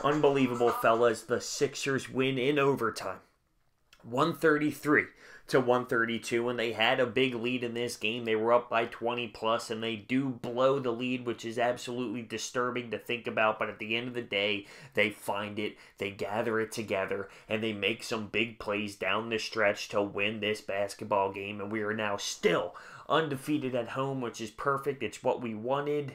Unbelievable, fellas. The Sixers win in overtime. 133-132, and they had a big lead in this game. They were up by 20 plus, and they do blow the lead, which is absolutely disturbing to think about. But at the end of the day, they find it, they gather it together, and they make some big plays down the stretch to win this basketball game. And we are now still undefeated at home, which is perfect. It's what we wanted.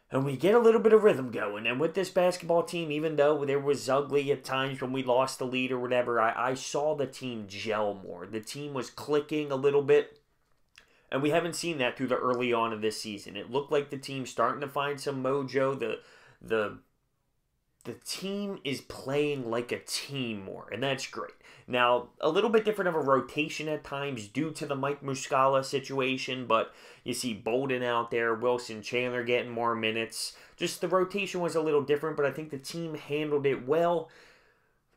And we get a little bit of rhythm going. And with this basketball team, even though there was ugly at times when we lost the lead or whatever, I saw the team gel more. The team was clicking a little bit. And we haven't seen that through the early on of this season. It looked like the team's starting to find some mojo. The team is playing like a team more, and that's great. Now, a little bit different of a rotation at times due to the Mike Muscala situation, but you see Bolden out there, Wilson Chandler getting more minutes. Just the rotation was a little different, but I think the team handled it well.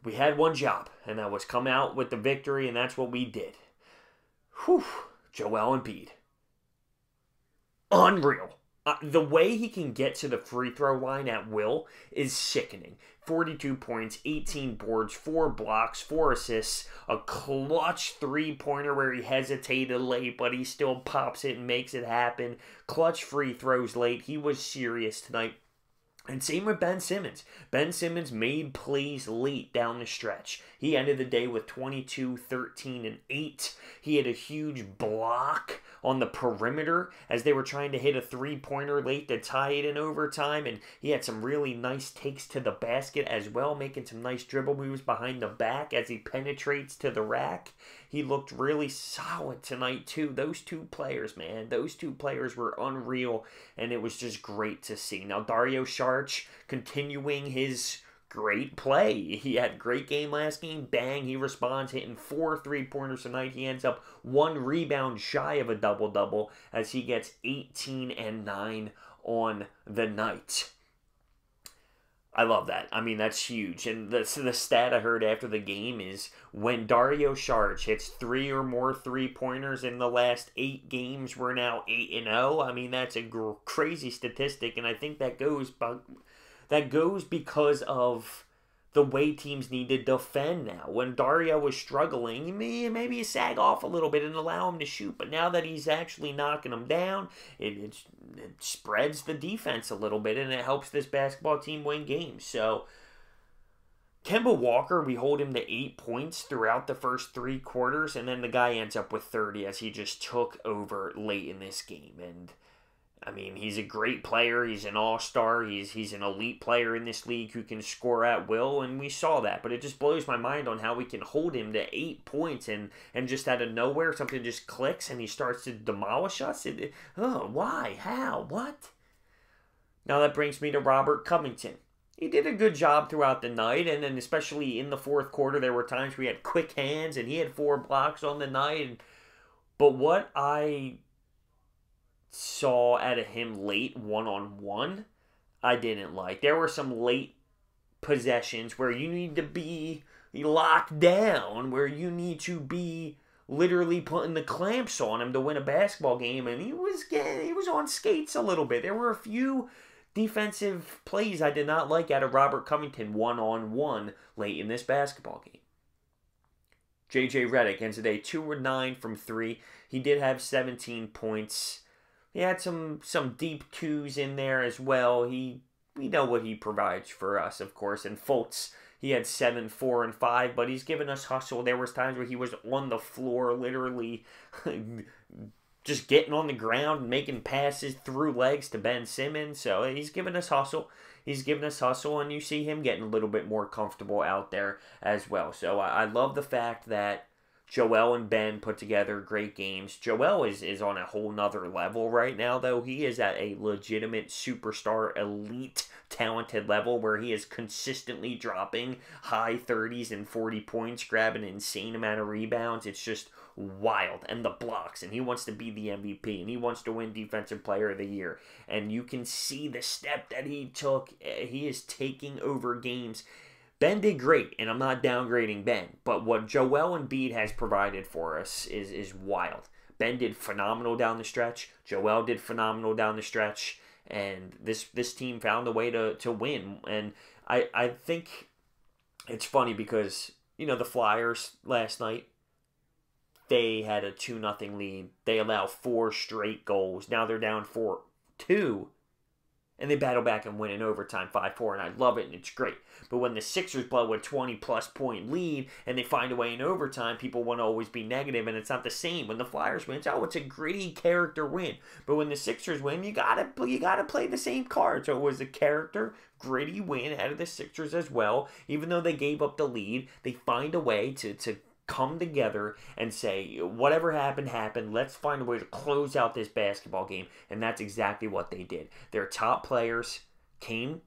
We had one job, and that was come out with the victory, and that's what we did. Whew, Joel Embiid. Unreal. The way he can get to the free throw line at will is sickening. 42 points, 18 boards, 4 blocks, 4 assists, a clutch three-pointer where he hesitated late, but he still pops it and makes it happen. Clutch free throws late. He was serious tonight. And same with Ben Simmons. Ben Simmons made plays late down the stretch. He ended the day with 22, 13, and 8. He had a huge block on the perimeter as they were trying to hit a three-pointer late to tie it in overtime. And he had some really nice takes to the basket as well, making some nice dribble moves behind the back as he penetrates to the rack. He looked really solid tonight, too. Those two players, man, those two players were unreal, and it was just great to see. Now, Dario Saric continuing his great play. He had a great game last game. Bang, he responds, hitting 4 three-pointers tonight. He ends up 1 rebound shy of a double-double as he gets 18 and 9 on the night. I love that. I mean, that's huge. And the stat I heard after the game is when Dario Saric hits 3 or more three-pointers in the last 8 games, we're now 8-0. I mean, that's a crazy statistic, and I think that goes because of the way teams need to defend now. When Dario was struggling, maybe you sag off a little bit and allow him to shoot. But now that he's actually knocking them down, it spreads the defense a little bit, and it helps this basketball team win games. So, Kemba Walker, we hold him to 8 points throughout the first 3 quarters, and then the guy ends up with 30 as he just took over late in this game. And I mean, he's a great player. He's an all-star. He's an elite player in this league who can score at will, and we saw that. But it just blows my mind on how we can hold him to 8 points, and just out of nowhere, something just clicks, and he starts to demolish us. Why? How? What? Now that brings me to Robert Covington. He did a good job throughout the night, and then especially in the fourth quarter, there were times where he had quick hands, and he had 4 blocks on the night. But what I saw out of him late one-on-one, I didn't like. There were some late possessions where you need to be locked down, where you need to be literally putting the clamps on him to win a basketball game, and he was on skates a little bit. There were a few defensive plays I did not like out of Robert Covington one-on-one late in this basketball game. J.J. Redick ends the day 2-9 from 3. He did have 17 points. He had some deep 2s in there as well. We know what he provides for us, of course. And Fultz, he had 7, 4, and 5, but he's given us hustle. There was times where he was on the floor, literally just getting on the ground and making passes through legs to Ben Simmons. So he's given us hustle. He's given us hustle, and you see him getting a little bit more comfortable out there as well. So I love the fact that Joel and Ben put together great games. Joel is on a whole nother level right now, though. He is at a legitimate superstar, elite, talented level where he is consistently dropping high 30s and 40 points, grabbing an insane amount of rebounds. It's just wild. And the blocks. And he wants to be the MVP. And he wants to win Defensive Player of the Year. And you can see the step that he took. He is taking over games. Ben did great, and I'm not downgrading Ben, but what Joel Embiid has provided for us is wild. Ben did phenomenal down the stretch. Joel did phenomenal down the stretch, and this team found a way to win. And I think it's funny because, the Flyers last night, they had a 2-0 lead. They allow 4 straight goals. Now they're down 4-2. And they battle back and win in overtime 5-4, and I love it, and it's great. But when the Sixers blow a 20-plus point lead and they find a way in overtime, people want to always be negative, and it's not the same. When the Flyers win, it's a gritty character win. But when the Sixers win, you gotta play the same card. So it was a character, gritty win out of the Sixers as well. Even though they gave up the lead, they find a way to come together and say, whatever happened. Let's find a way to close out this basketball game. And that's exactly what they did. Their top players came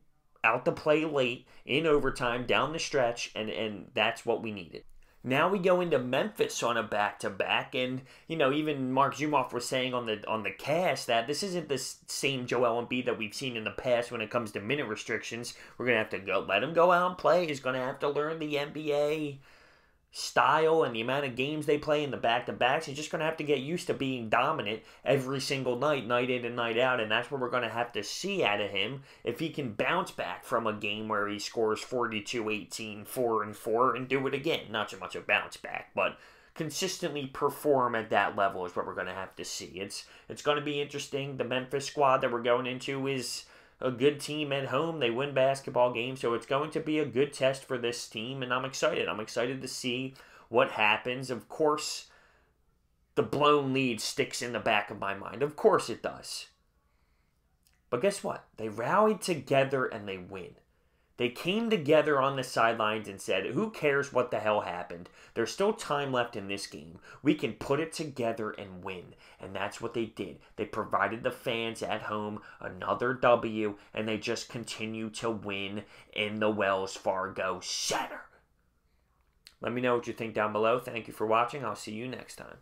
out to play late in overtime down the stretch, and that's what we needed. Now we go into Memphis on a back-to-back, and even Mark Zumoff was saying on the cast that this isn't the same Joel Embiid that we've seen in the past when it comes to minute restrictions. We're gonna have to let him go out and play. He's gonna have to learn the NBA style and the amount of games they play in the back-to-backs. He's just going to have to get used to being dominant every single night in and night out, and that's what we're going to have to see out of him if he can bounce back from a game where he scores 42, 18, 4-4, and do it again. Not so much a bounce back, but consistently perform at that level is what we're going to have to see. It's going to be interesting. The Memphis squad that we're going into is a good team at home. They win basketball games, so it's going to be a good test for this team, and I'm excited. I'm excited to see what happens. Of course, the blown lead sticks in the back of my mind. Of course it does. But guess what? They rallied together and they win. They came together on the sidelines and said, who cares what the hell happened? There's still time left in this game. We can put it together and win. And that's what they did. They provided the fans at home another W, and they just continue to win in the Wells Fargo Center. Let me know what you think down below. Thank you for watching. I'll see you next time.